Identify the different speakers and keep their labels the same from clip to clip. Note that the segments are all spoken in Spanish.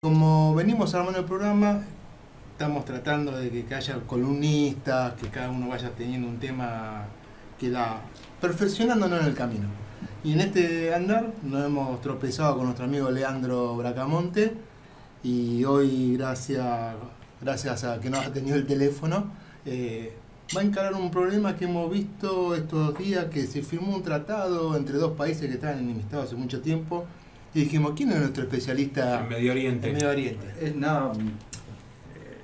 Speaker 1: Como venimos armando el programa, estamos tratando de que haya columnistas, que cada uno vaya teniendo un tema que da perfeccionándonos en el camino. Y en este andar nos hemos tropezado con nuestro amigo Leandro Bracamonte y hoy gracias a que nos ha tenido el teléfono, va a encarar un problema que hemos visto estos días, que se firmó un tratado entre dos países que estaban enemistados hace mucho tiempo. Y dijimos, ¿quién es nuestro especialista
Speaker 2: En Medio Oriente.
Speaker 1: en Medio Oriente?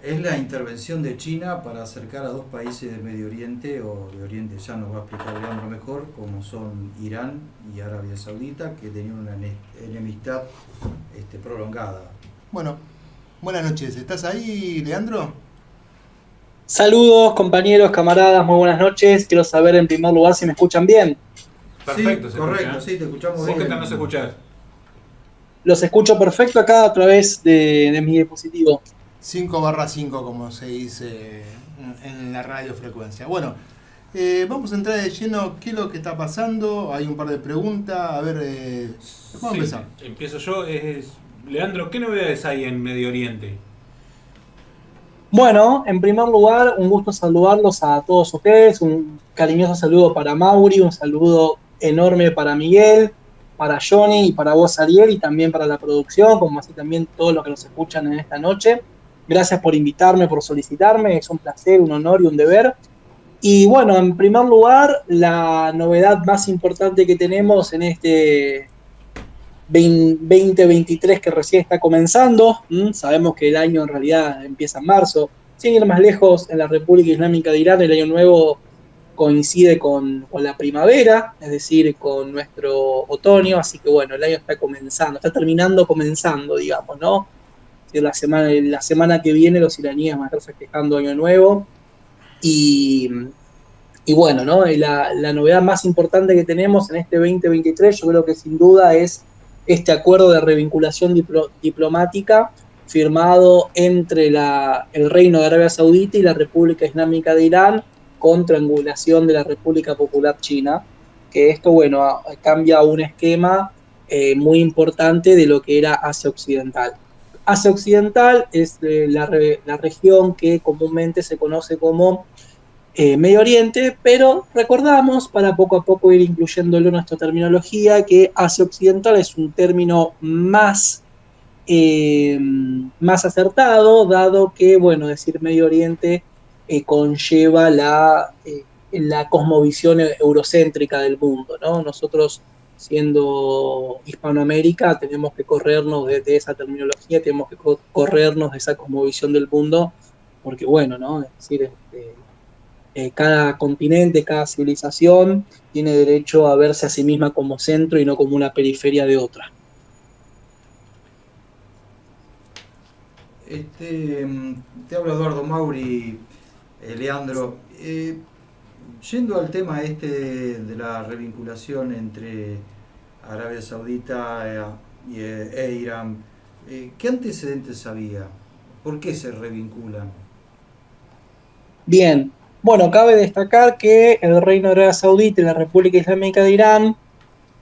Speaker 3: Es la intervención de China para acercar a dos países de Medio Oriente o de Oriente, ya nos va a explicar Leandro mejor, como son Irán y Arabia Saudita, que tenían una enemistad prolongada.
Speaker 1: Bueno, buenas noches. ¿Estás ahí, Leandro?
Speaker 4: Saludos, compañeros, camaradas, muy buenas noches. Quiero saber en primer lugar si me escuchan bien.
Speaker 2: Perfecto,
Speaker 3: Sí,
Speaker 2: se
Speaker 3: correcto,
Speaker 2: escucha.
Speaker 3: sí, te escuchamos
Speaker 2: ¿Vos
Speaker 3: bien.
Speaker 2: qué tal nos escuchás?
Speaker 4: Los escucho perfecto acá a través de mi dispositivo.
Speaker 1: 5/5, como se dice en la radiofrecuencia. Bueno, vamos a entrar de lleno. ¿Qué es lo que está pasando? Hay un par de preguntas. A ver, vamos a empezar.
Speaker 2: Empiezo yo. Leandro, ¿qué novedades hay en Medio Oriente?
Speaker 4: Bueno, en primer lugar, un gusto saludarlos a todos ustedes. Un cariñoso saludo para Mauri, un saludo enorme para Miguel, para Johnny y para vos, Ariel, y también para la producción, como así también todos los que nos escuchan en esta noche. Gracias por invitarme, por solicitarme. Es un placer, un honor y un deber. Y bueno, en primer lugar, la novedad más importante que tenemos en este 2023 que recién está comenzando. Sabemos que el año en realidad empieza en marzo. Sin ir más lejos, en la República Islámica de Irán el año nuevo coincide con la primavera, es decir, con nuestro otoño, así que bueno, el año está comenzando, está terminando comenzando, digamos, ¿no? La semana que viene los iraníes van a estar festejando Año Nuevo y bueno, ¿no? La novedad más importante que tenemos en este 2023 yo creo que sin duda es este acuerdo de revinculación diplomática firmado entre el Reino de Arabia Saudita y la República Islámica de Irán con triangulación de la República Popular China, que esto, bueno, cambia un esquema muy importante de lo que era Asia Occidental. Asia Occidental es la región que comúnmente se conoce como Medio Oriente, pero recordamos, para poco a poco ir incluyéndolo en nuestra terminología, que Asia Occidental es un término más acertado, dado que, bueno, decir Medio Oriente conlleva la cosmovisión eurocéntrica del mundo, ¿no? Nosotros, siendo Hispanoamérica, tenemos que corrernos de esa terminología, tenemos que corrernos de esa cosmovisión del mundo, porque, bueno, ¿no? Es decir, cada continente, cada civilización tiene derecho a verse a sí misma como centro y no como una periferia de otra.
Speaker 3: Te habla Eduardo Mauri, Leandro. Yendo al tema de la revinculación entre Arabia Saudita e Irán, ¿qué antecedentes había? ¿Por qué se revinculan?
Speaker 4: Bien, bueno, cabe destacar que el Reino de Arabia Saudita y la República Islámica de Irán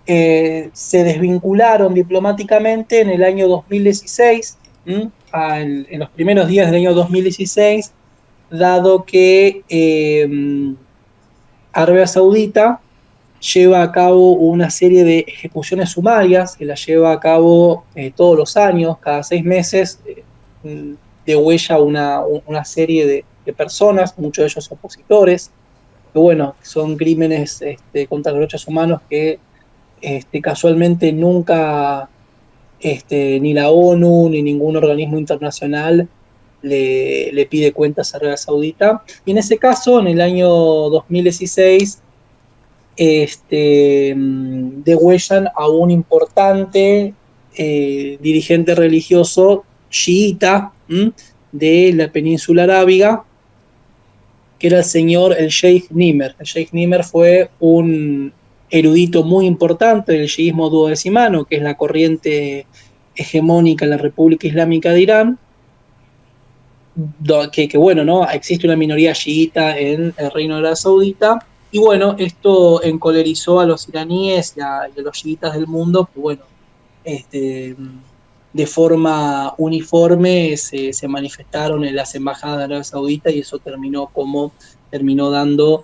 Speaker 4: se desvincularon diplomáticamente en el año 2016, en los primeros días del año 2016, dado que Arabia Saudita lleva a cabo una serie de ejecuciones sumarias, que las lleva a cabo todos los años, cada 6 meses, degüella una serie de personas, muchos de ellos opositores, que bueno, son crímenes contra los derechos humanos que casualmente nunca ni la ONU ni ningún organismo internacional le pide cuentas a Arabia Saudita. Y en ese caso, en el año 2016, degüellan a un importante dirigente religioso chiita de la península arábiga, que era el Sheikh Nimr. El Sheikh Nimr fue un erudito muy importante del chiismo duodecimano, que es la corriente hegemónica en la República Islámica de Irán, que bueno, ¿no? Existe una minoría chiita en el Reino de Arabia Saudita, y bueno, esto encolerizó a los iraníes y a los chiitas del mundo, que bueno, de forma uniforme se manifestaron en las embajadas de Arabia Saudita y eso terminó dando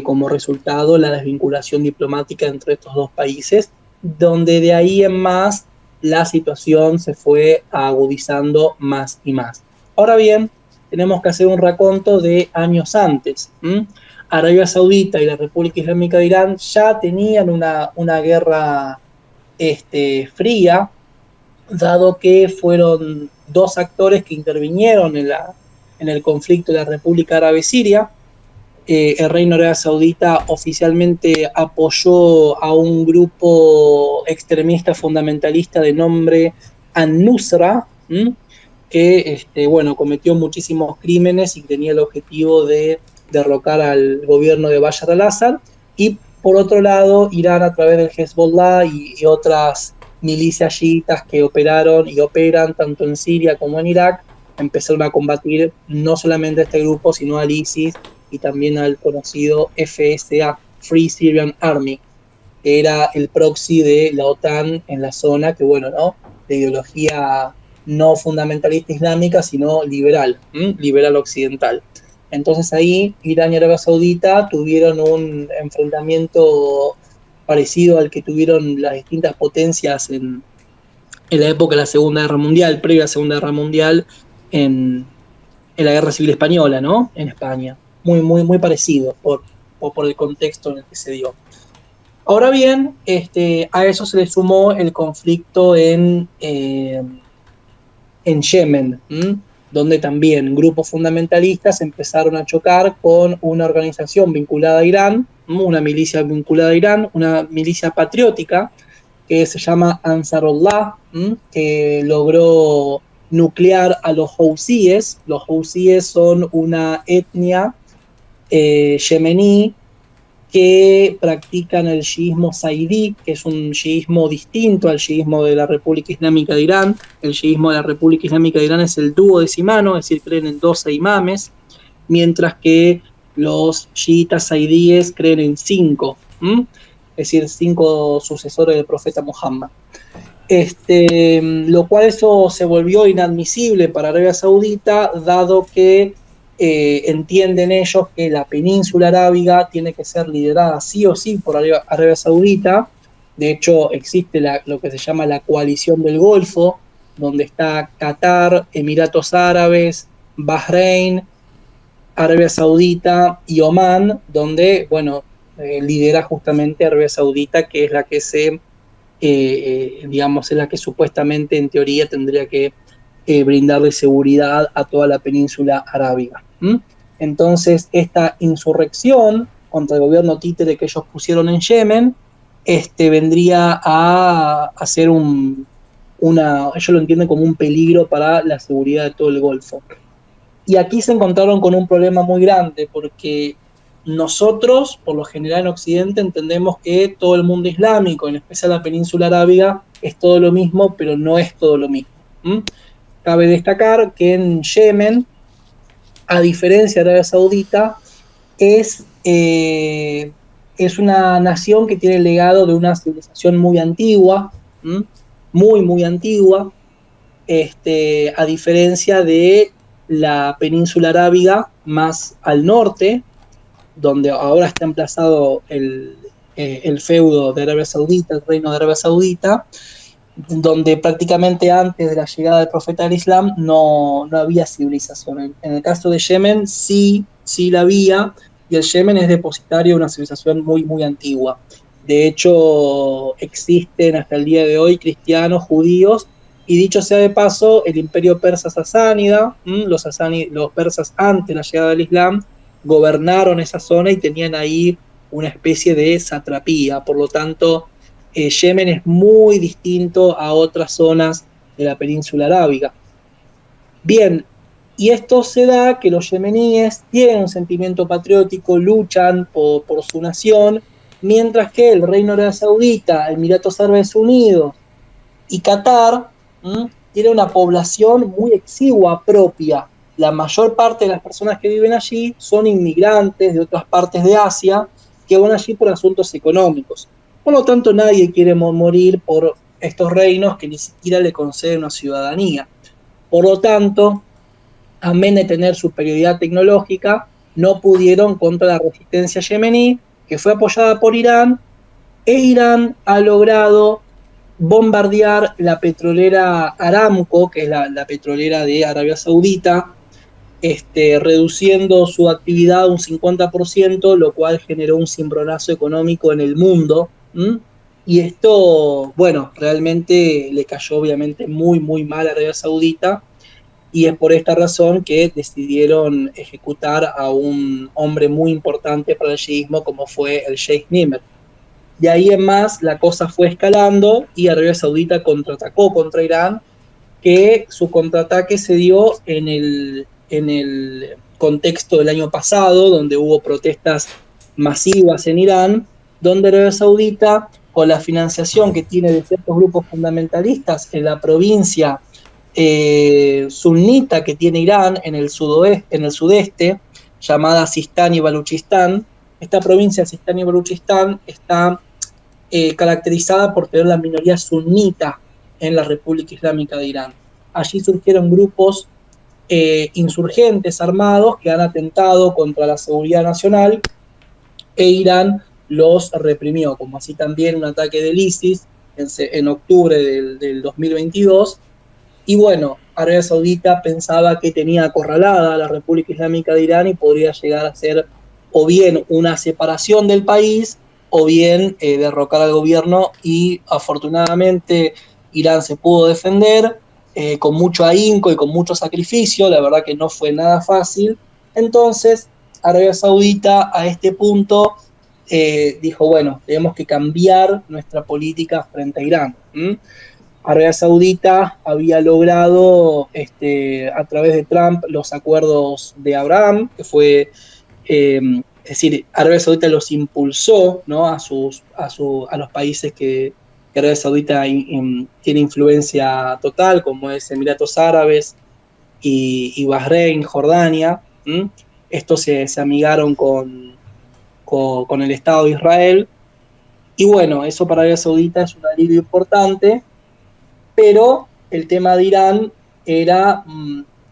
Speaker 4: como resultado la desvinculación diplomática entre estos dos países, donde de ahí en más la situación se fue agudizando más y más. Ahora bien, tenemos que hacer un raconto de años antes. Arabia Saudita y la República Islámica de Irán ya tenían una guerra fría, dado que fueron dos actores que intervinieron en el conflicto de la República Árabe Siria. El Reino de Arabia Saudita oficialmente apoyó a un grupo extremista fundamentalista de nombre An-Nusra, que cometió muchísimos crímenes y tenía el objetivo de derrocar al gobierno de Bashar al-Assad. Y por otro lado, Irán, a través del Hezbollah y otras milicias chiitas que operaron y operan tanto en Siria como en Irak, empezaron a combatir no solamente a este grupo, sino al ISIS y también al conocido FSA, Free Syrian Army, que era el proxy de la OTAN en la zona, que de ideología no fundamentalista islámica, sino liberal occidental. Entonces ahí Irán y Arabia Saudita tuvieron un enfrentamiento parecido al que tuvieron las distintas potencias en la época de la Segunda Guerra Mundial, previa a la Segunda Guerra Mundial, en la Guerra Civil Española, ¿no? En España. Muy, muy, muy parecido por el contexto en el que se dio. Ahora bien, a eso se le sumó el conflicto en Yemen, donde también grupos fundamentalistas empezaron a chocar con una organización vinculada a Irán, una milicia vinculada a Irán, una milicia patriótica que se llama Ansarullah, que logró nuclear a los housíes. Los housíes son una etnia yemení que practican el chiismo zaidí, que es un chiismo distinto al chiismo de la República Islámica de Irán. El chiismo de la República Islámica de Irán es el duodecimano, es decir, creen en 12 imames, mientras que los chiitas zaidíes creen en 5, es decir, 5 sucesores del profeta Muhammad. Lo cual eso se volvió inadmisible para Arabia Saudita, dado que entienden ellos que la península arábiga tiene que ser liderada sí o sí por Arabia Saudita. De hecho, existe lo que se llama la coalición del Golfo, donde está Qatar, Emiratos Árabes, Bahrein, Arabia Saudita y Omán, donde, lidera justamente Arabia Saudita, que es la que es la que supuestamente, en teoría, tendría que brindarle seguridad a toda la península arábiga. Entonces, esta insurrección contra el gobierno títere que ellos pusieron en Yemen, vendría a ser ellos lo entienden como un peligro para la seguridad de todo el Golfo. Y aquí se encontraron con un problema muy grande, porque nosotros, por lo general en Occidente, entendemos que todo el mundo islámico, en especial la península arábiga, es todo lo mismo, pero no es todo lo mismo. Cabe destacar que en Yemen, a diferencia de Arabia Saudita, es una nación que tiene el legado de una civilización muy antigua, muy, muy antigua, a diferencia de la península arábiga más al norte, donde ahora está emplazado el feudo de Arabia Saudita, el reino de Arabia Saudita, donde prácticamente antes de la llegada del profeta del Islam no había civilización. En el caso de Yemen sí la había, y el Yemen es depositario de una civilización muy, muy antigua. De hecho, existen hasta el día de hoy cristianos, judíos, y dicho sea de paso, el imperio persa sasánida, los persas antes de la llegada del Islam, gobernaron esa zona y tenían ahí una especie de satrapía. Por lo tanto, Yemen es muy distinto a otras zonas de la península arábiga. Bien, y esto se da que los yemeníes tienen un sentimiento patriótico, luchan por su nación, mientras que el Reino de Arabia Saudita, Emiratos Árabes Unidos y Qatar tiene una población muy exigua propia. La mayor parte de las personas que viven allí son inmigrantes de otras partes de Asia que van allí por asuntos económicos. Por lo tanto, nadie quiere morir por estos reinos que ni siquiera le conceden una ciudadanía. Por lo tanto, amén de tener superioridad tecnológica, no pudieron contra la resistencia yemení, que fue apoyada por Irán, e Irán ha logrado bombardear la petrolera Aramco, que es la petrolera de Arabia Saudita, reduciendo su actividad un 50%, lo cual generó un cimbronazo económico en el mundo. Y esto, bueno, realmente le cayó obviamente muy, muy mal a Arabia Saudita, y es por esta razón que decidieron ejecutar a un hombre muy importante para el chiismo como fue el Sheikh Nimr. De ahí en más la cosa fue escalando y Arabia Saudita contraatacó contra Irán, que su contraataque se dio en el contexto del año pasado, donde hubo protestas masivas en Irán, donde Arabia Saudita, con la financiación que tiene de ciertos grupos fundamentalistas en la provincia sunita que tiene Irán en el sudeste, llamada Sistán y Baluchistán. Esta provincia, Sistán y Baluchistán, está caracterizada por tener la minoría sunita en la República Islámica de Irán. Allí surgieron grupos insurgentes armados que han atentado contra la seguridad nacional, e Irán los reprimió, como así también un ataque del ISIS en octubre del 2022. Y bueno, Arabia Saudita pensaba que tenía acorralada a la República Islámica de Irán y podría llegar a ser o bien una separación del país o bien derrocar al gobierno, y afortunadamente Irán se pudo defender con mucho ahínco y con mucho sacrificio. La verdad que no fue nada fácil. Entonces Arabia Saudita a este punto dijo, bueno, tenemos que cambiar nuestra política frente a Irán. Arabia Saudita había logrado a través de Trump los acuerdos de Abraham, que fue, es decir, Arabia Saudita los impulsó, ¿no?, a los países que Arabia Saudita tiene influencia total, como es Emiratos Árabes y Bahrein, Jordania. Estos se amigaron con el Estado de Israel, y bueno, eso para Arabia Saudita es un alivio importante. Pero el tema de Irán era,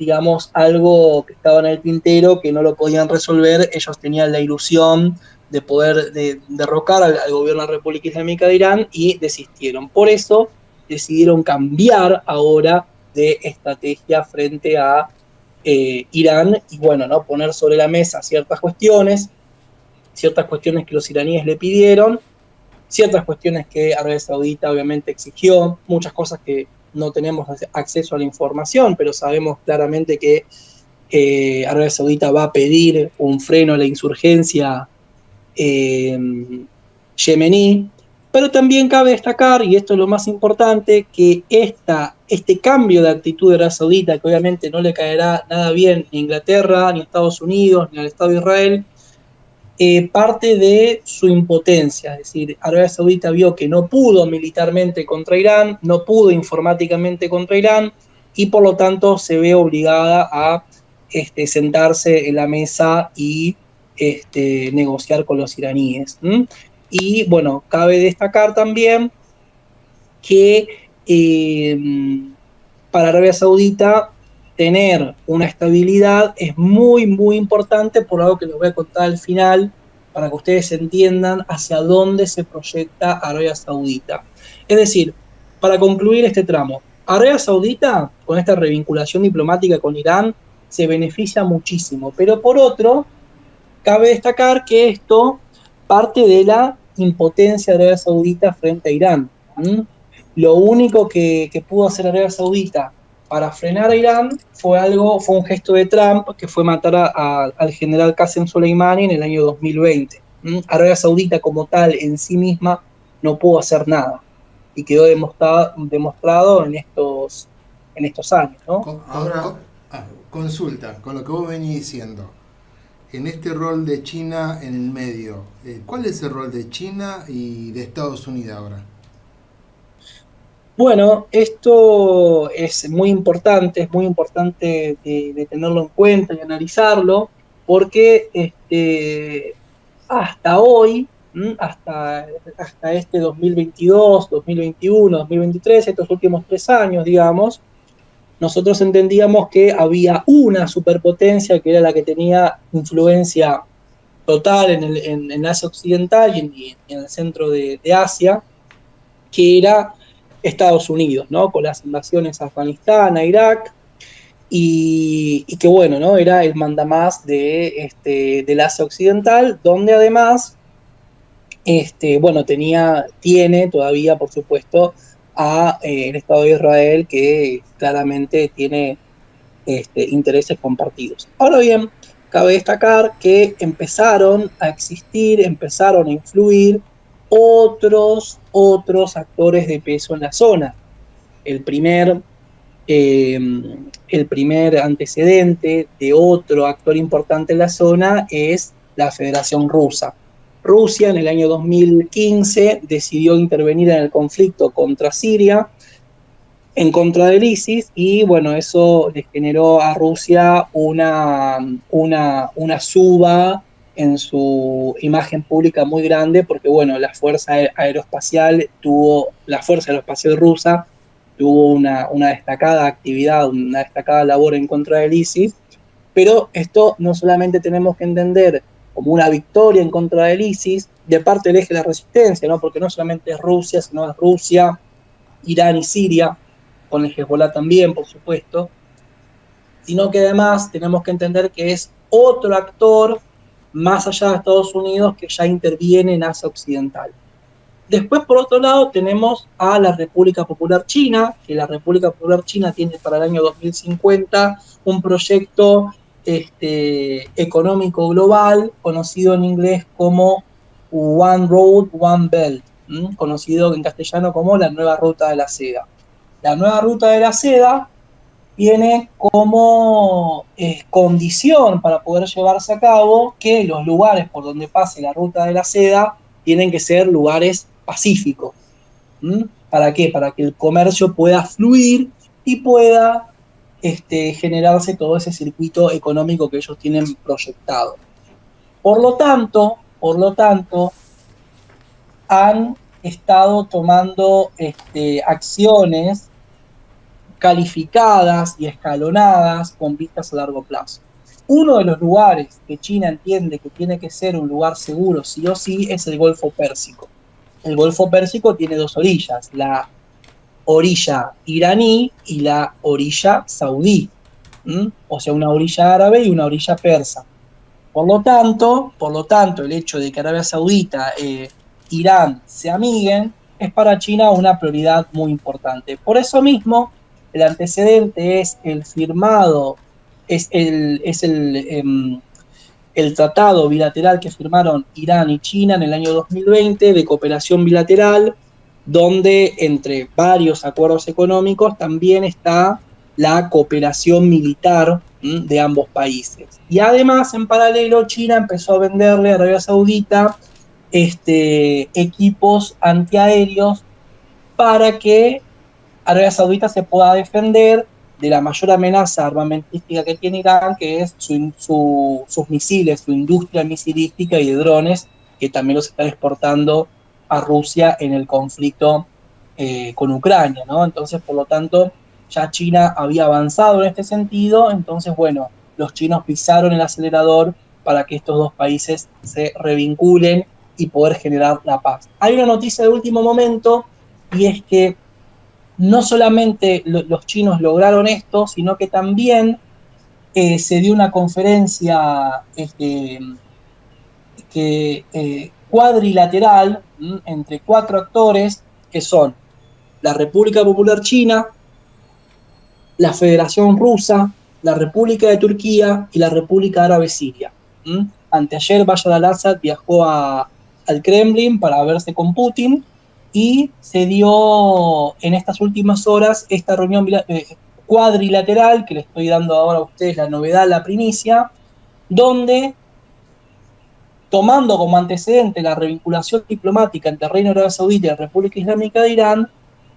Speaker 4: digamos, algo que estaba en el tintero, que no lo podían resolver. Ellos tenían la ilusión de poder derrocar al gobierno de la República Islámica de Irán y desistieron. Por eso decidieron cambiar ahora de estrategia frente a Irán y, bueno, ¿no?, poner sobre la mesa ciertas cuestiones que los iraníes le pidieron, ciertas cuestiones que Arabia Saudita obviamente exigió, muchas cosas que no tenemos acceso a la información, pero sabemos claramente que Arabia Saudita va a pedir un freno a la insurgencia yemení. Pero también cabe destacar, y esto es lo más importante, que este cambio de actitud de Arabia Saudita, que obviamente no le caerá nada bien ni a Inglaterra, ni a Estados Unidos, ni al Estado de Israel, parte de su impotencia. Es decir, Arabia Saudita vio que no pudo militarmente contra Irán, no pudo informáticamente contra Irán, y por lo tanto se ve obligada a sentarse en la mesa y negociar con los iraníes. Y bueno, cabe destacar también que para Arabia Saudita tener una estabilidad es muy, muy importante, por algo que les voy a contar al final, para que ustedes entiendan hacia dónde se proyecta Arabia Saudita. Es decir, para concluir este tramo, Arabia Saudita, con esta revinculación diplomática con Irán, se beneficia muchísimo, pero por otro, cabe destacar que esto parte de la impotencia de Arabia Saudita frente a Irán. Lo único que pudo hacer Arabia Saudita para frenar a Irán fue un gesto de Trump, que fue matar al general Qasem Soleimani en el año 2020. Arabia Saudita como tal en sí misma no pudo hacer nada, y quedó demostrado en estos años, ¿no?
Speaker 1: Consulta, con lo que vos venís diciendo, en este rol de China en el medio, ¿cuál es el rol de China y de Estados Unidos ahora?
Speaker 4: Bueno, esto es muy importante de tenerlo en cuenta y analizarlo, porque hasta hoy hasta este 2022, 2021, 2023, estos últimos 3 años, digamos, nosotros entendíamos que había una superpotencia que era la que tenía influencia total en Asia Occidental y en el centro de Asia, que era Estados Unidos, ¿no? Con las invasiones a Afganistán, a Irak, y que bueno, ¿no? Era el mandamás del Asia Occidental, donde además, bueno, tiene todavía, por supuesto, el Estado de Israel, que claramente tiene intereses compartidos. Ahora bien, cabe destacar que empezaron a existir, empezaron a influir otros actores de peso en la zona. El primer antecedente de otro actor importante en la zona es la Federación Rusa. Rusia en el año 2015 decidió intervenir en el conflicto contra Siria, en contra del ISIS, y bueno, eso le generó a Rusia una suba en su imagen pública muy grande, porque bueno, la fuerza aeroespacial rusa tuvo una destacada actividad, una destacada labor en contra del ISIS, pero esto no solamente tenemos que entender como una victoria en contra del ISIS de parte del eje de la resistencia, ¿no? Porque no solamente es Rusia, sino es Rusia, Irán y Siria, con el Hezbollah también, por supuesto, sino que además tenemos que entender que es otro actor más allá de Estados Unidos que ya interviene en Asia Occidental. Después, por otro lado, tenemos a la República Popular China, que la República Popular China tiene para el año 2050 un proyecto económico global, conocido en inglés como One Road, One Belt, conocido en castellano como la Nueva Ruta de la Seda. La Nueva Ruta de la Seda tiene como condición para poder llevarse a cabo que los lugares por donde pase la Ruta de la Seda tienen que ser lugares pacíficos. ¿Para qué? Para que el comercio pueda fluir y pueda generarse todo ese circuito económico que ellos tienen proyectado. Por lo tanto, han estado tomando acciones calificadas y escalonadas con vistas a largo plazo. Uno de los lugares que China entiende que tiene que ser un lugar seguro sí o sí es el Golfo Pérsico. El Golfo Pérsico tiene 2 orillas, la orilla iraní y la orilla saudí, o sea, una orilla árabe y una orilla persa. Por lo tanto, el hecho de que Arabia Saudita e Irán se amiguen es para China una prioridad muy importante. Por eso mismo, el antecedente es el tratado bilateral que firmaron Irán y China en el año 2020 de cooperación bilateral, donde entre varios acuerdos económicos también está la cooperación militar de ambos países. Y además, en paralelo, China empezó a venderle a Arabia Saudita equipos antiaéreos para que Arabia Saudita se pueda defender de la mayor amenaza armamentística que tiene Irán, que es sus misiles, su industria misilística y de drones, que también los están exportando a Rusia en el conflicto con Ucrania, ¿no? Entonces, por lo tanto, ya China había avanzado en este sentido, entonces, bueno, los chinos pisaron el acelerador para que estos dos países se revinculen y poder generar la paz. Hay una noticia de último momento, y es que no solamente los chinos lograron esto, sino que también se dio una conferencia cuadrilateral entre 4 actores, que son la República Popular China, la Federación Rusa, la República de Turquía y la República Árabe Siria. Anteayer Bashar al-Assad viajó al Kremlin para verse con Putin, y se dio en estas últimas horas esta reunión cuadrilateral, que le estoy dando ahora a ustedes la novedad, la primicia, donde, tomando como antecedente la revinculación diplomática entre el Reino de Arabia Saudita y la República Islámica de Irán,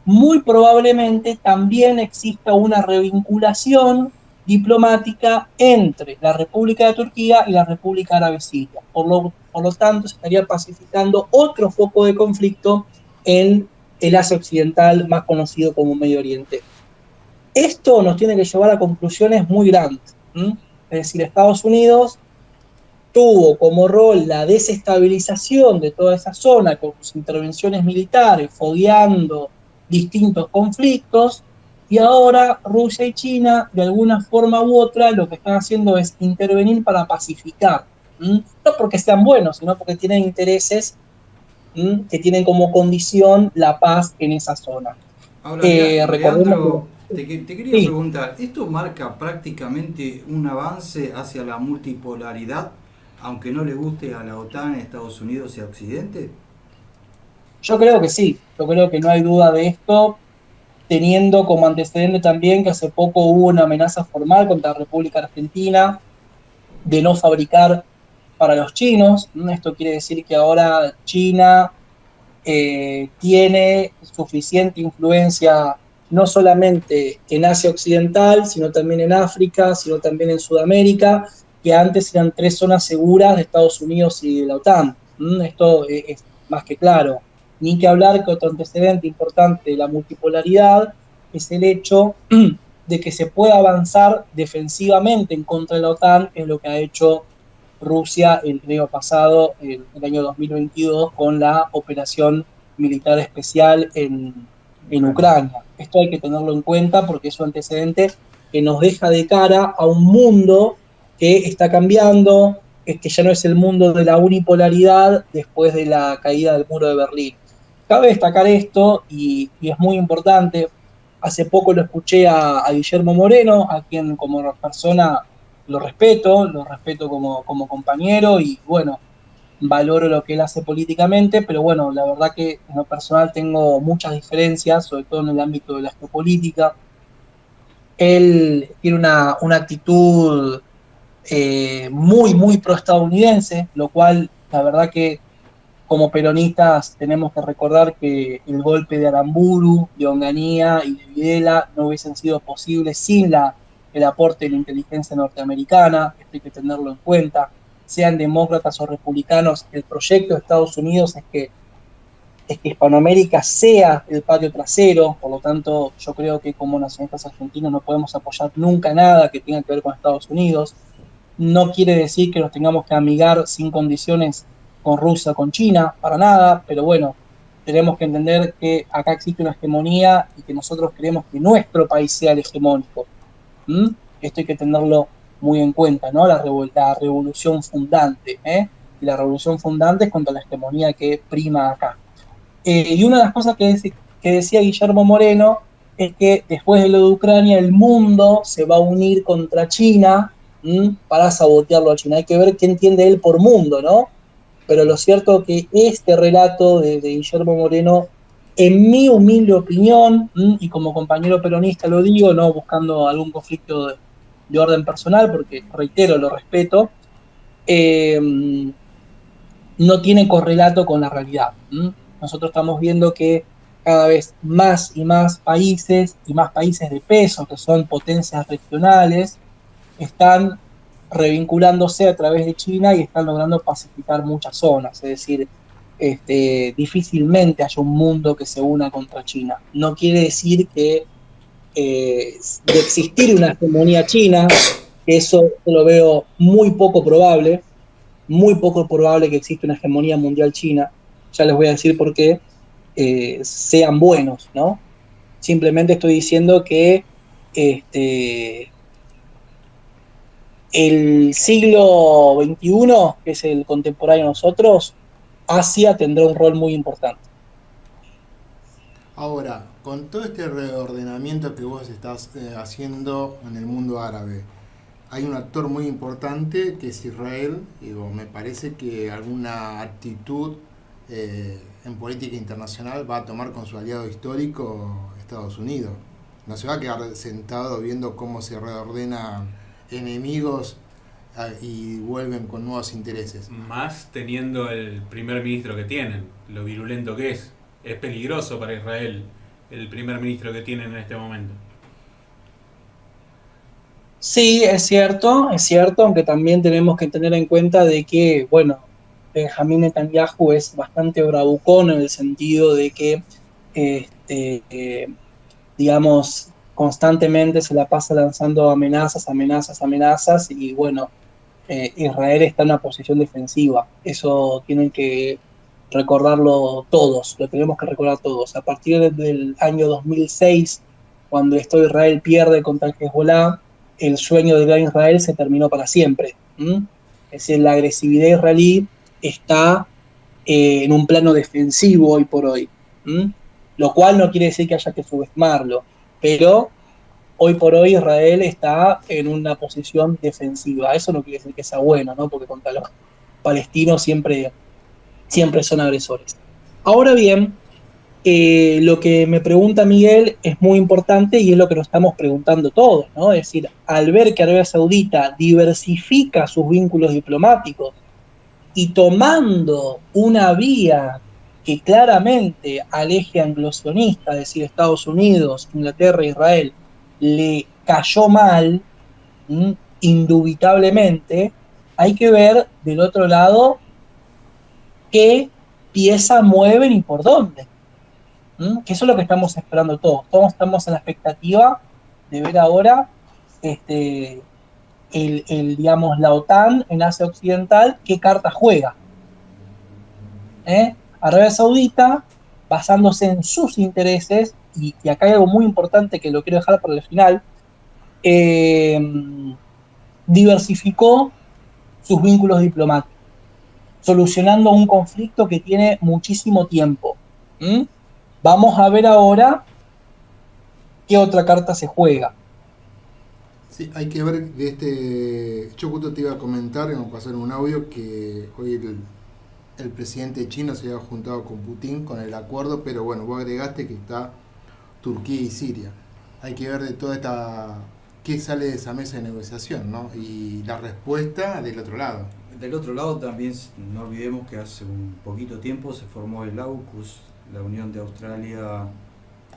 Speaker 4: muy probablemente también exista una revinculación diplomática entre la República de Turquía y la República Árabe Siria. Por lo tanto, se estaría pacificando otro foco de conflicto en el Asia Occidental, más conocido como Medio Oriente. Esto nos tiene que llevar a conclusiones muy grandes. Es decir, Estados Unidos tuvo como rol la desestabilización de toda esa zona con sus intervenciones militares, fogueando distintos conflictos, y ahora Rusia y China, de alguna forma u otra, lo que están haciendo es intervenir para pacificar. No porque sean buenos, sino porque tienen intereses que tienen como condición la paz en esa zona.
Speaker 3: Ahora,
Speaker 4: Recordemos
Speaker 3: Leandro,
Speaker 4: que...
Speaker 3: te quería
Speaker 4: Sí,
Speaker 3: preguntar, ¿esto marca prácticamente un avance hacia la multipolaridad, aunque no le guste a la OTAN, Estados Unidos y a Occidente?
Speaker 4: yo creo que sí, yo creo que no hay duda de esto, teniendo como antecedente también que hace poco hubo una amenaza formal contra la República Argentina de no fabricar para los chinos. Esto quiere decir que ahora China tiene suficiente influencia no solamente en Asia Occidental, sino también en África, sino también en Sudamérica, que antes eran 3 zonas seguras de Estados Unidos y de la OTAN. Esto es más que claro. Ni que hablar que otro antecedente importante de la multipolaridad es el hecho de que se pueda avanzar defensivamente en contra de la OTAN, que es lo que ha hecho Rusia el año pasado, el año 2022, con la operación militar especial en Ucrania. Esto hay que tenerlo en cuenta porque es un antecedente que nos deja de cara a un mundo que está cambiando, que ya no es el mundo de la unipolaridad después de la caída del muro de Berlín. Cabe destacar esto y es muy importante. Hace poco lo escuché a Guillermo Moreno, a quien como persona lo respeto como compañero y bueno, valoro lo que él hace políticamente, pero bueno, la verdad que en lo personal tengo muchas diferencias, sobre todo en el ámbito de la geopolítica. Él tiene una actitud muy pro-estadounidense, lo cual la verdad que como peronistas tenemos que recordar que el golpe de Aramburu, de Onganía y de Videla no hubiesen sido posibles sin el aporte de la inteligencia norteamericana. Esto hay que tenerlo en cuenta. Sean demócratas o republicanos, el proyecto de Estados Unidos es que Hispanoamérica sea el patio trasero. Por lo tanto, yo creo que como nacionalistas argentinos no podemos apoyar nunca nada que tenga que ver con Estados Unidos. No quiere decir que nos tengamos que amigar sin condiciones con Rusia, con China, para nada, pero bueno, tenemos que entender que acá existe una hegemonía y que nosotros queremos que nuestro país sea el hegemónico. Esto hay que tenerlo muy en cuenta, ¿no? La revolución fundante, y la revolución fundante es contra la hegemonía que prima acá. Y una de las cosas que decía Guillermo Moreno es que después de lo de Ucrania el mundo se va a unir contra China para sabotearlo a China. Hay que ver qué entiende él por mundo, ¿no? Pero lo cierto es que este relato de Guillermo Moreno, en mi humilde opinión, y como compañero peronista lo digo, no buscando algún conflicto de orden personal, porque reitero, lo respeto, no tiene correlato con la realidad. Nosotros estamos viendo que cada vez más y más países de peso, que son potencias regionales, están revinculándose a través de China y están logrando pacificar muchas zonas. Es decir, difícilmente haya un mundo que se una contra China. No quiere decir que de existir una hegemonía china, que eso lo veo muy poco probable que exista una hegemonía mundial china. Ya les voy a decir por qué, sean buenos, ¿no? Simplemente estoy diciendo que el siglo XXI, que es el contemporáneo de nosotros, Asia tendrá un rol muy importante.
Speaker 1: Ahora, con todo este reordenamiento que vos estás haciendo en el mundo árabe, hay un actor muy importante que es Israel. Digo, me parece que alguna actitud en política internacional va a tomar con su aliado histórico Estados Unidos. No se va a quedar sentado viendo cómo se reordenan enemigos y vuelven con nuevos intereses.
Speaker 2: Más teniendo el primer ministro que tienen, lo virulento que es. Es peligroso para Israel el primer ministro que tienen en este momento.
Speaker 4: Sí, es cierto, aunque también tenemos que tener en cuenta de que, bueno, Benjamín Netanyahu es bastante bravucón en el sentido de que, digamos, constantemente se la pasa lanzando amenazas, y bueno, Israel está en una posición defensiva. Eso tienen que recordarlo todos, lo tenemos que recordar todos. A partir del año 2006, cuando Israel pierde contra el Hezbollah, el sueño de Gran Israel se terminó para siempre. Es decir, la agresividad israelí está en un plano defensivo hoy por hoy. Lo cual no quiere decir que haya que subestimarlo, pero hoy por hoy Israel está en una posición defensiva. Eso no quiere decir que sea bueno, ¿no? Porque contra los palestinos siempre son agresores. Ahora bien, lo que me pregunta Miguel es muy importante y es lo que nos estamos preguntando todos, ¿no? Es decir, al ver que Arabia Saudita diversifica sus vínculos diplomáticos y tomando una vía que claramente al eje anglosionista, es decir, Estados Unidos, Inglaterra e Israel, le cayó mal, indubitablemente, hay que ver del otro lado qué pieza mueven y por dónde. Que eso es lo que estamos esperando todos. Todos estamos en la expectativa de ver ahora digamos, la OTAN en Asia Occidental, qué carta juega. Arabia Saudita, basándose en sus intereses, y acá hay algo muy importante que lo quiero dejar para el final, diversificó sus vínculos diplomáticos, solucionando un conflicto que tiene muchísimo tiempo. Vamos a ver ahora qué otra carta se juega.
Speaker 1: Sí, hay que ver yo justo te iba a comentar, vamos a pasar un audio, que hoy el presidente chino se había juntado con Putin con el acuerdo, pero bueno, vos agregaste que está Turquía y Siria. Hay que ver de toda qué sale de esa mesa de negociación, ¿no? Y la respuesta del otro lado.
Speaker 3: Del otro lado también no olvidemos que hace un poquito tiempo se formó el AUKUS, la unión de Australia,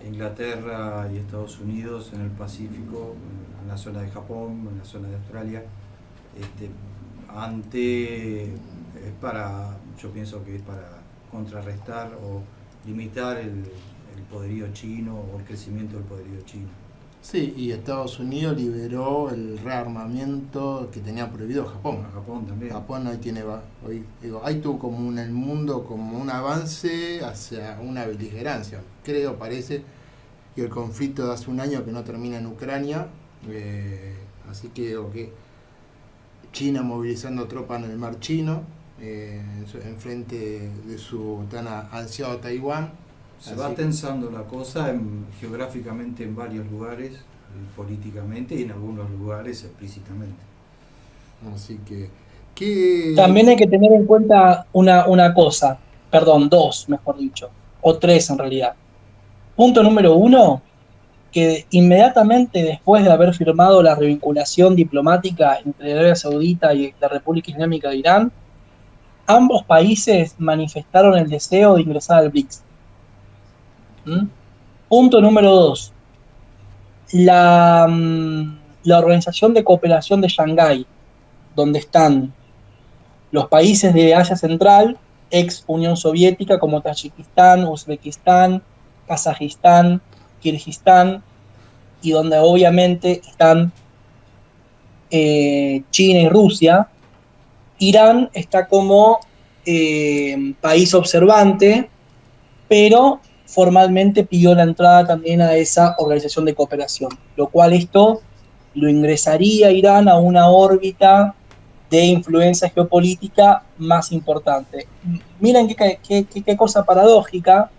Speaker 3: Inglaterra y Estados Unidos en el Pacífico, en la zona de Japón, en la zona de Australia, yo pienso que es para contrarrestar o limitar el poderío chino o el crecimiento del poderío chino.
Speaker 1: Sí, y Estados Unidos liberó el rearmamiento que tenía prohibido Japón.
Speaker 3: Japón también.
Speaker 1: Japón hoy tuvo como en el mundo como un avance hacia una beligerancia. Parece, y el conflicto de hace un año que no termina en Ucrania. Así que China movilizando tropas en el mar Chino, en frente de su tan ansiado Taiwán.
Speaker 3: Se va tensando la cosa geográficamente en varios lugares, políticamente, y en algunos lugares explícitamente.
Speaker 1: Así que
Speaker 4: También hay que tener en cuenta una cosa, dos, mejor dicho, o tres en realidad. Punto número 1, que inmediatamente después de haber firmado la revinculación diplomática entre Arabia Saudita y la República Islámica de Irán, ambos países manifestaron el deseo de ingresar al BRICS. Punto número 2. La Organización de Cooperación de Shanghái, donde están los países de Asia Central, ex Unión Soviética, como Tayikistán, Uzbekistán, Kazajistán, Kirguistán, y donde obviamente están China y Rusia. Irán está como país observante, pero formalmente pidió la entrada también a esa organización de cooperación, lo cual esto lo ingresaría a Irán a una órbita de influencia geopolítica más importante. Miren qué cosa paradójica,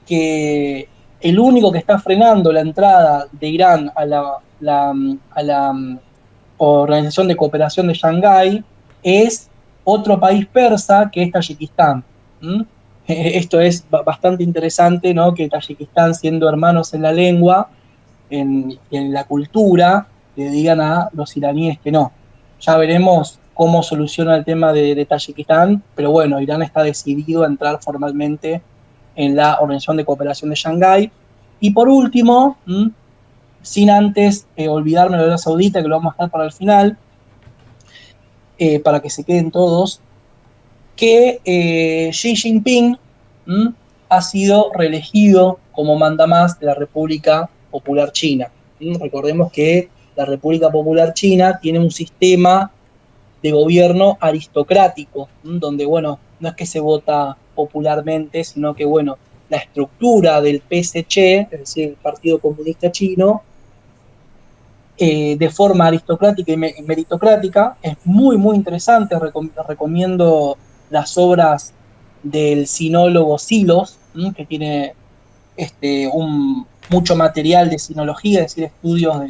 Speaker 4: que el único que está frenando la entrada de Irán a la Organización de Cooperación de Shanghái es otro país persa, que es Tayikistán. Esto es bastante interesante, ¿no? Que Tayikistán, siendo hermanos en la lengua, en la cultura, le digan a los iraníes que no. Ya veremos cómo soluciona el tema de Tayikistán, pero bueno, Irán está decidido a entrar formalmente en la Organización de Cooperación de Shanghái. Y por último, sin antes olvidarme de Arabia Saudita, que lo vamos a dejar para el final, para que se queden todos, que Xi Jinping ha sido reelegido como mandamás de la República Popular China. Recordemos que la República Popular China tiene un sistema de gobierno aristocrático, donde, bueno, no es que se vota popularmente, sino que, bueno, la estructura del PSC, es decir, el Partido Comunista Chino, de forma aristocrática y meritocrática, es muy, muy interesante. Recomiendo las obras del sinólogo Silos, que tiene mucho material de sinología, es decir, estudios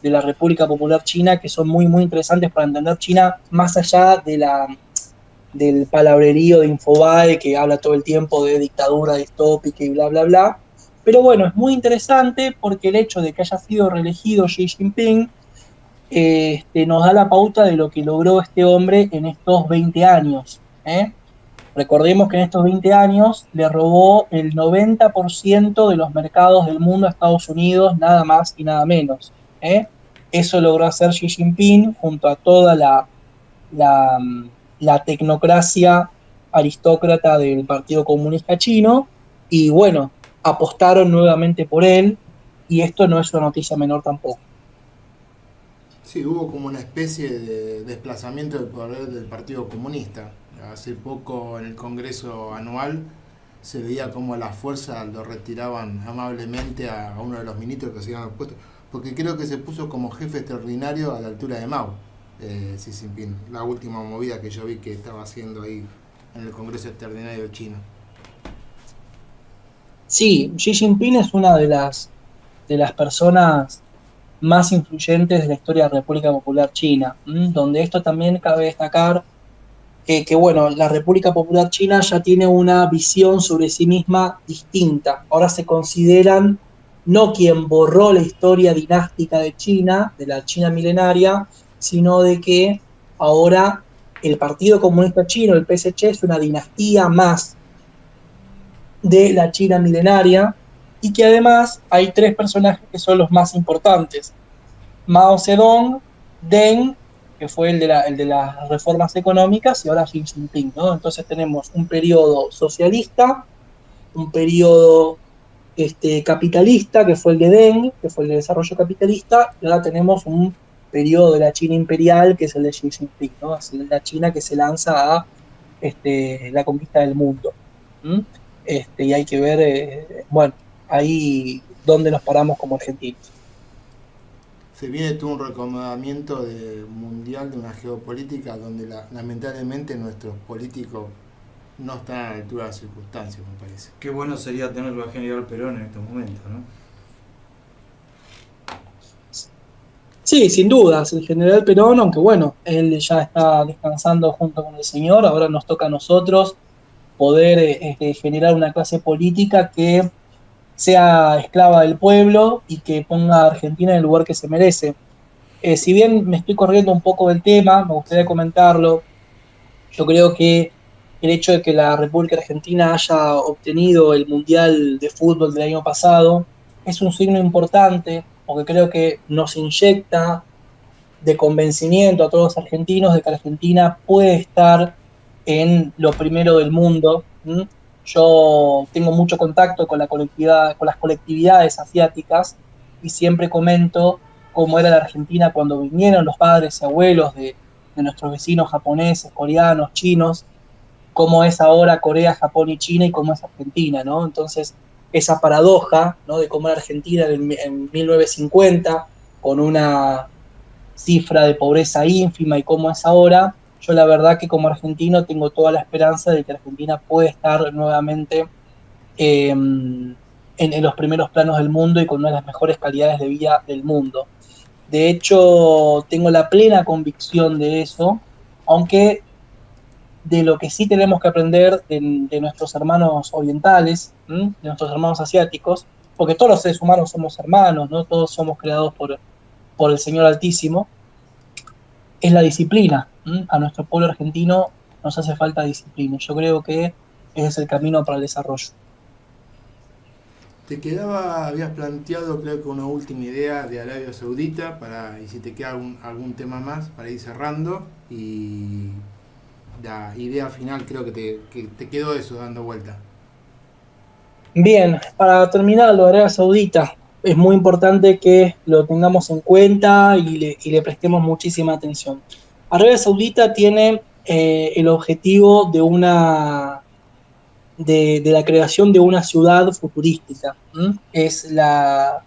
Speaker 4: de la República Popular China, que son muy, muy interesantes para entender China, más allá del palabrerío de Infobae, que habla todo el tiempo de dictadura distópica y bla, bla, bla. Pero bueno, es muy interesante porque el hecho de que haya sido reelegido Xi Jinping nos da la pauta de lo que logró este hombre en estos 20 años. Recordemos que en estos 20 años le robó el 90% de los mercados del mundo a Estados Unidos, nada más y nada menos. Eso logró hacer Xi Jinping junto a toda la tecnocracia aristócrata del Partido Comunista Chino, y bueno, apostaron nuevamente por él, y esto no es una noticia menor tampoco.
Speaker 1: Sí, hubo como una especie de desplazamiento del poder del Partido Comunista. Hace poco en el Congreso anual se veía como la fuerza lo retiraban amablemente a uno de los ministros que se habían puesto, porque creo que se puso como jefe extraordinario a la altura de Mao, Xi Jinping, la última movida que yo vi que estaba haciendo ahí en el Congreso Extraordinario chino.
Speaker 4: Sí, Xi Jinping es una de las personas más influyentes de la historia de la República Popular China, donde esto también cabe destacar que, bueno, la República Popular China ya tiene una visión sobre sí misma distinta. Ahora se consideran no quien borró la historia dinástica de China, de la China milenaria, sino de que ahora el Partido Comunista Chino, el PSC, es una dinastía más de la China milenaria, y que además hay 3 personajes que son los más importantes: Mao Zedong, Deng, que fue el de las reformas económicas, y ahora Xi Jinping, ¿no? Entonces tenemos un periodo socialista, un periodo capitalista, que fue el de Deng, que fue el de desarrollo capitalista, y ahora tenemos un periodo de la China imperial, que es el de Xi Jinping, ¿no? Es la China que se lanza a la conquista del mundo. Y hay que ver, bueno, ahí dónde nos paramos como argentinos.
Speaker 1: Se viene todo un recomendamiento mundial de una geopolítica donde lamentablemente nuestros políticos no están a la altura de las circunstancias, me parece.
Speaker 3: Qué bueno sería tenerlo al general Perón en estos momentos, ¿no?
Speaker 4: Sí, sin dudas, el general Perón, aunque bueno, él ya está descansando junto con el señor, ahora nos toca a nosotros poder generar una clase política que sea esclava del pueblo y que ponga a Argentina en el lugar que se merece. Si bien me estoy corriendo un poco del tema, me gustaría comentarlo. Yo creo que el hecho de que la República Argentina haya obtenido el Mundial de Fútbol del año pasado es un signo importante, porque creo que nos inyecta de convencimiento a todos los argentinos de que Argentina puede estar en lo primero del mundo. Yo tengo mucho contacto con las colectividades asiáticas, y siempre comento cómo era la Argentina cuando vinieron los padres y abuelos de nuestros vecinos japoneses, coreanos, chinos, cómo es ahora Corea, Japón y China, y cómo es Argentina, ¿no? Entonces, esa paradoja, ¿no?, de cómo era Argentina en 1950, con una cifra de pobreza ínfima, y cómo es ahora. Yo la verdad que como argentino tengo toda la esperanza de que Argentina puede estar nuevamente en los primeros planos del mundo y con una de las mejores calidades de vida del mundo. De hecho, tengo la plena convicción de eso, aunque de lo que sí tenemos que aprender de nuestros hermanos orientales, de nuestros hermanos asiáticos, porque todos los seres humanos somos hermanos, ¿no? Todos somos creados por el Señor Altísimo, es la disciplina. A nuestro pueblo argentino nos hace falta disciplina. Yo creo que ese es el camino para el desarrollo.
Speaker 1: Habías planteado, creo que una última idea de Arabia Saudita, y si te queda algún tema más para ir cerrando, y la idea final, creo que te quedó eso dando vuelta.
Speaker 4: Bien, para terminar, lo de Arabia Saudita, es muy importante que lo tengamos en cuenta y le prestemos muchísima atención. Arabia Saudita tiene el objetivo de la creación de una ciudad futurística. Es la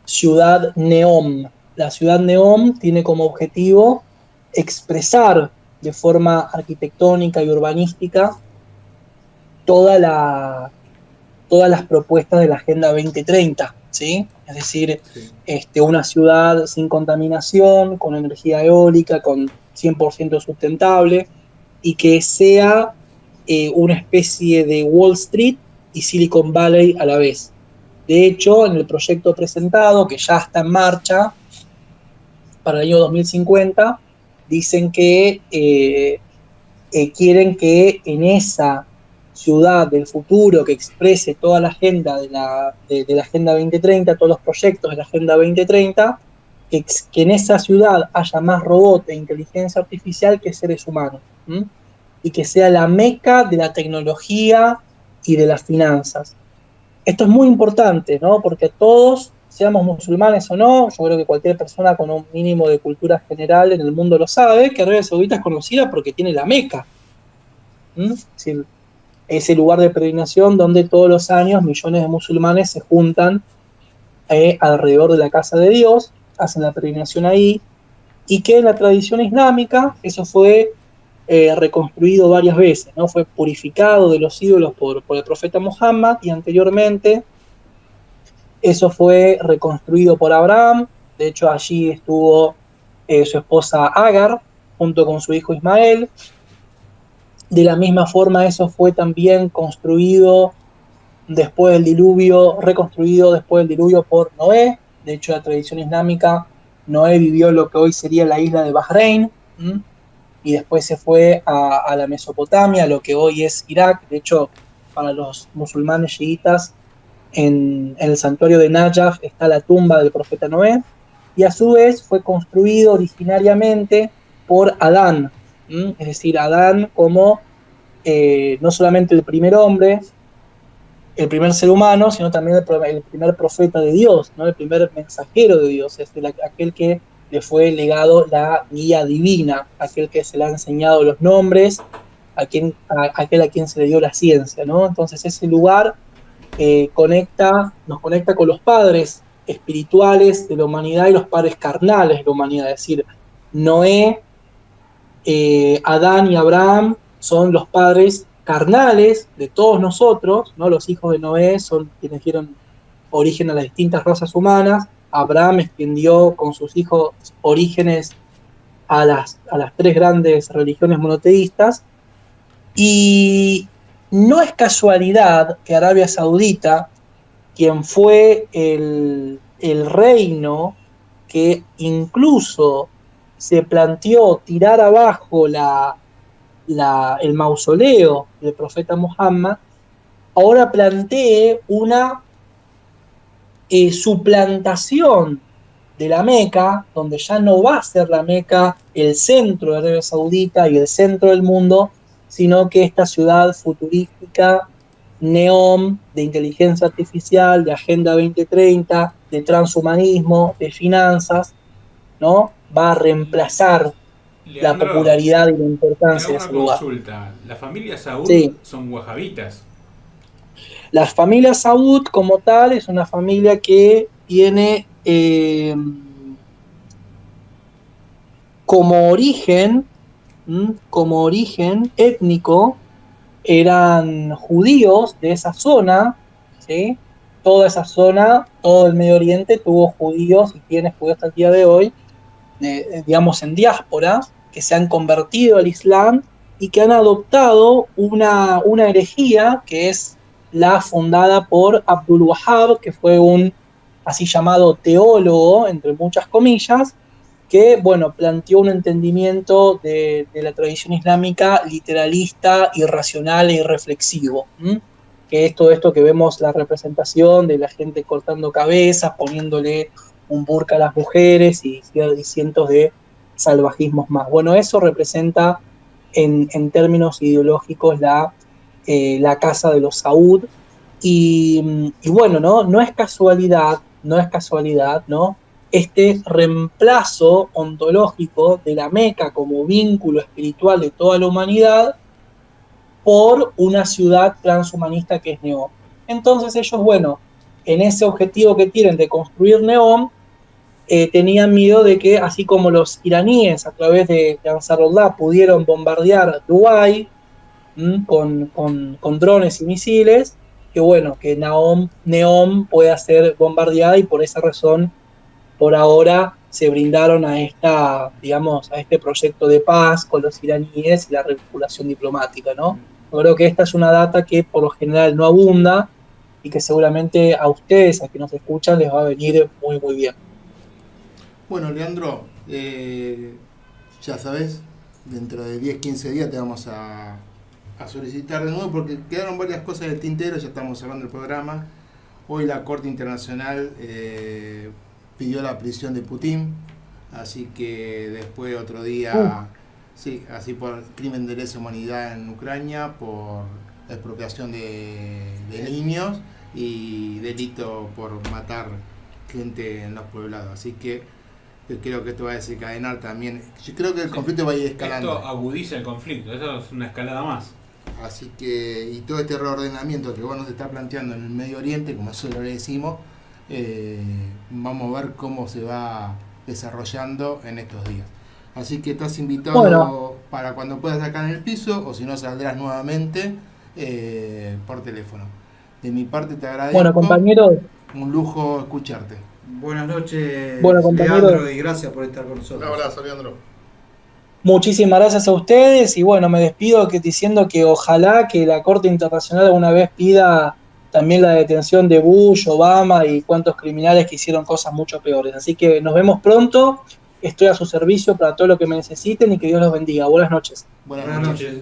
Speaker 4: ciudad Neom. La ciudad Neom tiene como objetivo expresar de forma arquitectónica y urbanística todas las propuestas de la Agenda 2030, ¿sí? Es decir,
Speaker 1: Sí.
Speaker 4: Una ciudad sin contaminación, con energía eólica, con 100% sustentable, y que sea una especie de Wall Street y Silicon Valley a la vez. De hecho, en el proyecto presentado, que ya está en marcha para el año 2050, dicen que quieren que en esa ciudad del futuro que exprese toda la agenda de la Agenda 2030, todos los proyectos de la Agenda 2030, que en esa ciudad haya más robots e inteligencia artificial que seres humanos, y que sea la meca de la tecnología y de las finanzas. Esto es muy importante, ¿no? Porque todos, seamos musulmanes o no, yo creo que cualquier persona con un mínimo de cultura general en el mundo lo sabe, que Arabia Saudita es conocida porque tiene la Meca. Es decir, ese lugar de peregrinación donde todos los años millones de musulmanes se juntan alrededor de la casa de Dios, hacen la peregrinación ahí, y que en la tradición islámica eso fue reconstruido varias veces, ¿no? Fue purificado de los ídolos por el profeta Muhammad, y anteriormente eso fue reconstruido por Abraham. De hecho, allí estuvo su esposa Agar junto con su hijo Ismael. De la misma forma, eso fue también construido después del diluvio, reconstruido después del diluvio por Noé. De hecho, la tradición islámica, Noé vivió lo que hoy sería la isla de Bahrein, y después se fue a la Mesopotamia, lo que hoy es Irak. De hecho, para los musulmanes chiitas, en el santuario de Najaf está la tumba del profeta Noé, y a su vez fue construido originariamente por Adán, es decir, Adán como no solamente el primer hombre, el primer ser humano, sino también el primer profeta de Dios, ¿no? El primer mensajero de Dios, es decir, aquel que le fue legado la guía divina, aquel que se le ha enseñado los nombres, aquel a quien se le dio la ciencia, ¿no? Entonces ese lugar nos conecta con los padres espirituales de la humanidad y los padres carnales de la humanidad, es decir, Noé, Adán y Abraham son los padres carnales de todos nosotros, ¿no? Los hijos de Noé son quienes dieron origen a las distintas razas humanas. Abraham extendió con sus hijos orígenes a las tres grandes religiones monoteístas, y no es casualidad que Arabia Saudita, quien fue el reino que incluso se planteó tirar abajo el mausoleo del profeta Muhammad, ahora plantee una suplantación de la Meca, donde ya no va a ser la Meca el centro de Arabia Saudita y el centro del mundo, sino que esta ciudad futurística, Neom, de inteligencia artificial, de Agenda 2030, de transhumanismo, de finanzas, ¿no? Va a reemplazar
Speaker 2: Leandro,
Speaker 4: la popularidad y la importancia de ese lugar.
Speaker 2: Consulta. ¿La familia Saúd
Speaker 4: Sí.
Speaker 2: son wahabitas?
Speaker 4: La familia Saud como tal es una familia que tiene como origen étnico, eran judíos de esa zona, ¿sí? Toda esa zona, todo el Medio Oriente tuvo judíos y tiene judíos hasta el día de hoy, digamos en diáspora, que se han convertido al Islam y que han adoptado una herejía que es la fundada por Abdul Wahhab, que fue un así llamado teólogo, entre muchas comillas, que, bueno, planteó un entendimiento de la tradición islámica literalista, irracional e irreflexivo, que es todo esto que vemos, la representación de la gente cortando cabezas, poniéndole un burka a las mujeres y cientos de salvajismos más. Bueno, eso representa en términos ideológicos la casa de los Saud. Y bueno, no es casualidad, ¿no? Este reemplazo ontológico de la Meca como vínculo espiritual de toda la humanidad por una ciudad transhumanista que es Neom. Entonces ellos, bueno, en ese objetivo que tienen de construir Neom, tenían miedo de que, así como los iraníes a través de Ansarullah pudieron bombardear Dubái con drones y misiles, que bueno, que Neom pueda ser bombardeada, y por esa razón, por ahora, se brindaron a este proyecto de paz con los iraníes y la regulación diplomática, ¿no? Yo creo que esta es una data que por lo general no abunda y que seguramente a ustedes, a que nos escuchan, les va a venir muy, muy bien.
Speaker 1: Bueno, Leandro, ya sabes, dentro de 10, 15 días te vamos a solicitar de nuevo, porque quedaron varias cosas del tintero, ya estamos cerrando el programa. Hoy la Corte Internacional pidió la prisión de Putin, así que después otro día, sí, así por crimen de lesa humanidad en Ucrania, por expropiación de niños y delito por matar gente en los poblados. Así que yo creo que esto va a desencadenar también. Yo creo que el conflicto va a ir escalando.
Speaker 2: Esto agudiza el conflicto, eso es una escalada más.
Speaker 1: Así que, y todo este reordenamiento que vos nos está planteando en el Medio Oriente, como eso lo decimos, vamos a ver cómo se va desarrollando en estos días. Así que estás invitado para cuando puedas acá en el piso, o si no saldrás nuevamente por teléfono. De mi parte te agradezco.
Speaker 4: Bueno, compañeros.
Speaker 1: Un lujo escucharte.
Speaker 3: Buenas noches,
Speaker 4: compañeros.
Speaker 3: Leandro, y gracias por estar con nosotros.
Speaker 1: Un abrazo, Leandro.
Speaker 4: Muchísimas gracias a ustedes, y bueno, me despido diciendo que ojalá que la Corte Internacional alguna vez pida también la detención de Bush, Obama y cuantos criminales que hicieron cosas mucho peores. Así que nos vemos pronto, estoy a su servicio para todo lo que me necesiten, y que Dios los bendiga. Buenas noches.
Speaker 1: Buenas noches.